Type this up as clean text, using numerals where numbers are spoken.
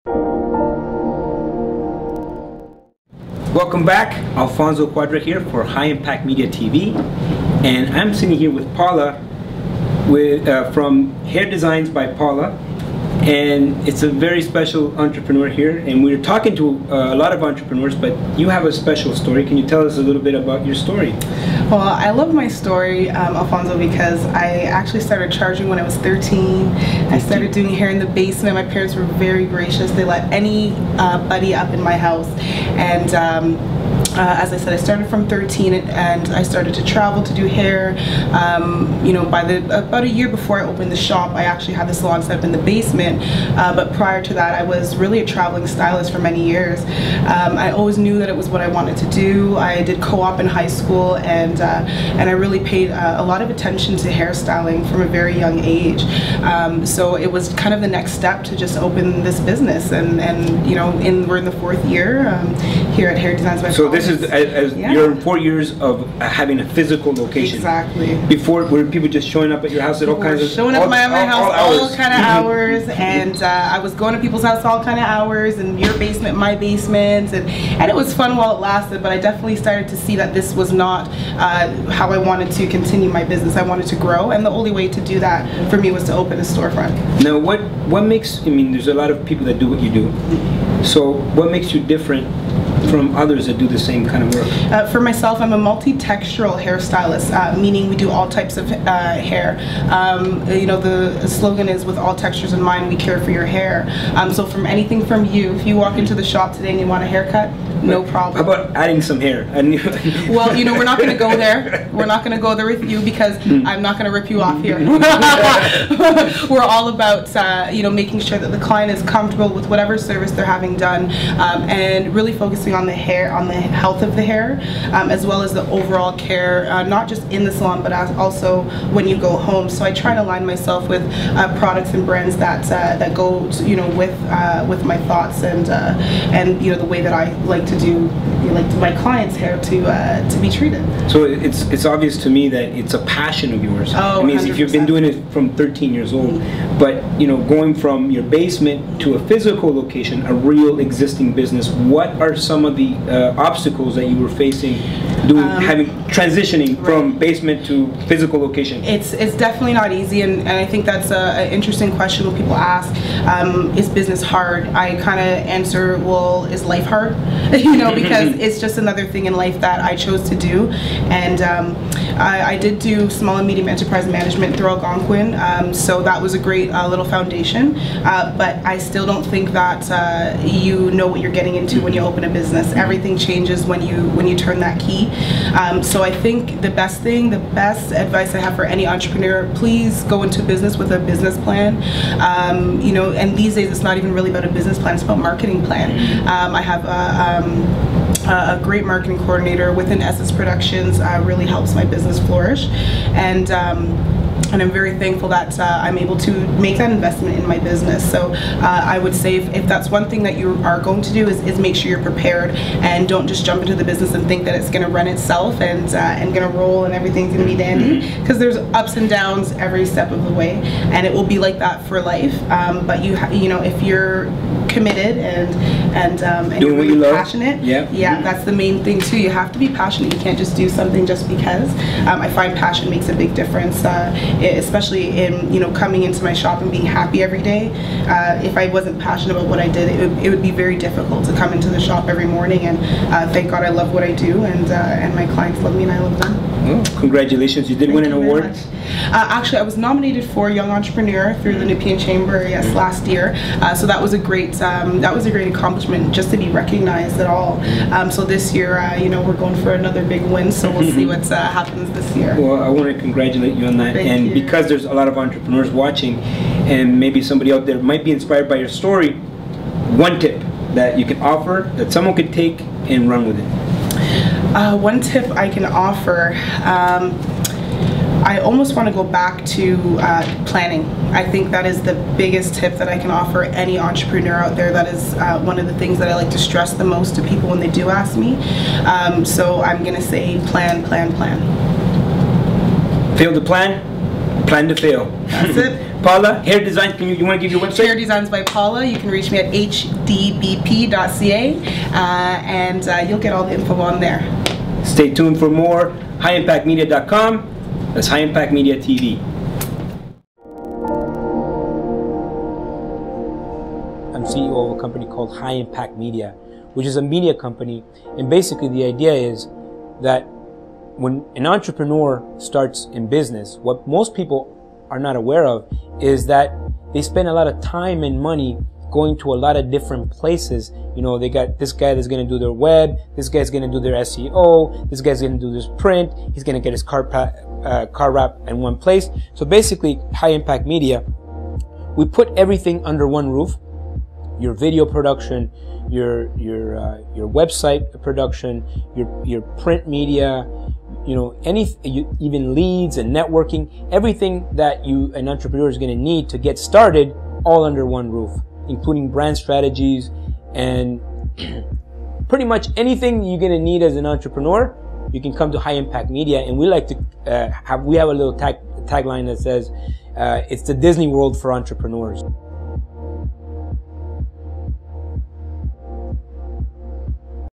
Welcome back, Alfonso Cuadra here for High Impact Media TV, and I'm sitting here with Paula from Hair Designs by Paula, and it's a very special entrepreneur here, and we're talking to a lot of entrepreneurs, but you have a special story. Can you tell us a little bit about your story? Well, I love my story, Alfonso, because I actually started charging when I was 13. I started doing hair in the basement. My parents were very gracious. They let anybody up in my house, and as I said, I started from 13 and I started to travel to do hair. You know, about a year before I opened the shop, I actually had the salon set up in the basement. But prior to that, I was really a traveling stylist for many years. I always knew that it was what I wanted to do. I did co-op in high school, and I really paid a lot of attention to hairstyling from a very young age. So it was kind of the next step to just open this business, and you know, we're in the 4th year here at Hair Designs by Paula. So this is your 4 years of having a physical location. Exactly. Before, were people just showing up at your house at all kinds of showing up at my house all kind of hours, and I was going to people's house all kind of hours, and your basement, my basement, and it was fun while it lasted. But I definitely started to see that this was not how I wanted to continue my business. I wanted to grow, and the only way to do that for me was to open a storefront. Now, what makes? I mean, there's a lot of people that do what you do. So, what makes you different from others that do the same kind of work? For myself, I'm a multi-textural hairstylist, meaning we do all types of hair. You know, the slogan is, with all textures in mind, we care for your hair. So from anything from you, if you walk into the shop today and you want a haircut, no problem. How about adding some hair? Well, you know, we're not going to go there. We're not going to go there with you, because I'm not going to rip you off here. We're all about, you know, making sure that the client is comfortable with whatever service they're having done, and really focusing on the hair, on the health of the hair, as well as the overall care, not just in the salon, but also when you go home. So I try to align myself with products and brands that go, you know, with my thoughts, and you know, the way that I like to do, like my clients' hair to be treated. So it's obvious to me that it's a passion of yours. Oh, I mean, 100%. if you've been doing it from 13 years old, but you know, going from your basement to a physical location, a real existing business, what are some of the obstacles that you were facing transitioning from basement to physical location? It's definitely not easy, and I think that's an interesting question when people ask, is business hard? I kind of answer, well, is life hard? You know, because it's just another thing in life that I chose to do. And I did do small and medium enterprise management through Algonquin, so that was a great little foundation, but I still don't think that you know what you're getting into when you open a business. Everything changes when you turn that key. So I think the best advice I have for any entrepreneur, please go into business with a business plan. You know, and these days it's not even really about a business plan, it's about marketing plan. I have a great marketing coordinator within Essence Productions, really helps my business flourish, and I'm very thankful that I'm able to make that investment in my business. So I would say if that's one thing that you are going to do, is make sure you're prepared, and don't just jump into the business and think that it's going to run itself and going to roll and everything's going to be dandy, because there's ups and downs every step of the way, and it will be like that for life. But you know, if you're committed and doing what you love, passionate, yeah, that's the main thing too. You have to be passionate. You can't just do something just because. I find passion makes a big difference, especially in, you know, coming into my shop and being happy every day. If I wasn't passionate about what I did, it would be very difficult to come into the shop every morning. And thank God I love what I do, and my clients love me and I love them. Well, congratulations! You did win an award. Actually, I was nominated for Young Entrepreneur through the Nepean Chamber, last year. So that was a great accomplishment, just to be recognized at all. So this year, you know, we're going for another big win. So we'll see what happens this year. Well, I want to congratulate you on that. Thank you. Because there's a lot of entrepreneurs watching, and maybe somebody out there might be inspired by your story, one tip that you can offer that someone could take and run with it. One tip I can offer, I almost want to go back to planning. I think that is the biggest tip that I can offer any entrepreneur out there. That is one of the things that I like to stress the most to people when they do ask me. So I'm going to say plan, plan, plan. Fail to plan? Plan to fail. That's it. Paula, hair design, you want to give your website? Hair Designs by Paula. You can reach me at hdbp.ca and you'll get all the info on there. Stay tuned for more. HighImpactMedia.com. That's High Impact Media TV. I'm CEO of a company called High Impact Media, which is a media company. And basically the idea is that when an entrepreneur starts in business, what most people are not aware of is that they spend a lot of time and money going to a lot of different places. You know, they got this guy that's going to do their web, this guy's going to do their SEO, this guy's going to do this print, he's going to get his car wrap in one place. So basically, High Impact Media, we put everything under one roof. Your video production, your website production, your print media, you know, even leads and networking, everything that an entrepreneur is going to need to get started, all under one roof, including brand strategies and pretty much anything you're going to need as an entrepreneur. You can come to High Impact Media, and we like to we have a little tagline that says it's the Disney World for entrepreneurs.